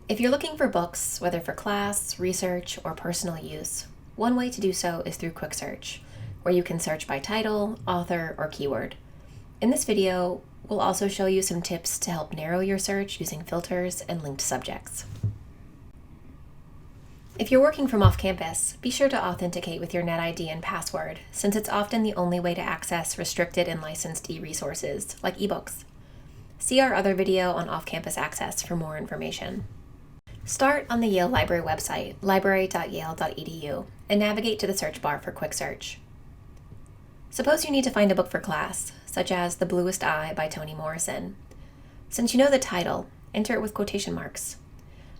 If you're looking for books, whether for class, research, or personal use, one way to do so is through Quicksearch, where you can search by title, author, or keyword. In this video, we'll also show you some tips to help narrow your search using filters and linked subjects. If you're working from off-campus, be sure to authenticate with your NetID and password, since it's often the only way to access restricted and licensed e-resources, like ebooks. See our other video on off-campus access for more information. Start on the Yale Library website, library.yale.edu, and navigate to the search bar for Quicksearch. Suppose you need to find a book for class, such as The Bluest Eye by Toni Morrison. Since you know the title, enter it with quotation marks.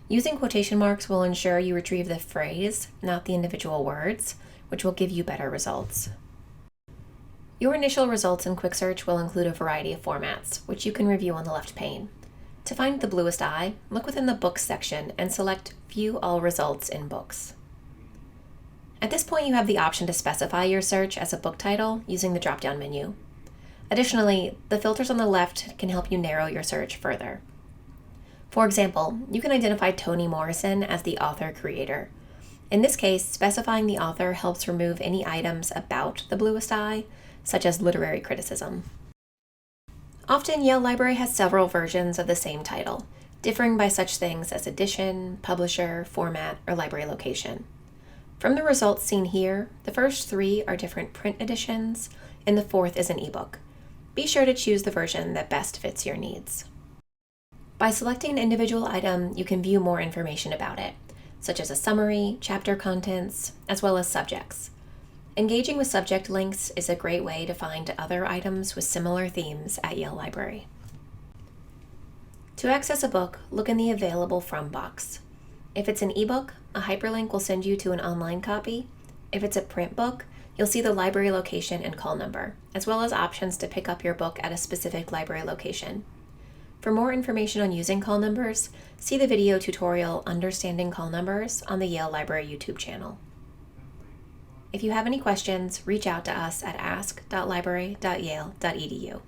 Using quotation marks will ensure you retrieve the phrase, not the individual words, which will give you better results. Your initial results in Quicksearch will include a variety of formats, which you can review on the left pane. To find The Bluest Eye, look within the Books section and select View All Results in Books. At this point, you have the option to specify your search as a book title using the drop-down menu. Additionally, the filters on the left can help you narrow your search further. For example, you can identify Toni Morrison as the author-creator. In this case, specifying the author helps remove any items about The Bluest Eye, such as literary criticism. Often, Yale Library has several versions of the same title, differing by such things as edition, publisher, format, or library location. From the results seen here, the first 3 are different print editions, and the 4th is an ebook. Be sure to choose the version that best fits your needs. By selecting an individual item, you can view more information about it, such as a summary, chapter contents, as well as subjects. Engaging with subject links is a great way to find other items with similar themes at Yale Library. To access a book, look in the Available From box. If it's an ebook, a hyperlink will send you to an online copy. If it's a print book, you'll see the library location and call number, as well as options to pick up your book at a specific library location. For more information on using call numbers, see the video tutorial Understanding Call Numbers on the Yale Library YouTube channel. If you have any questions, reach out to us at ask.library.yale.edu.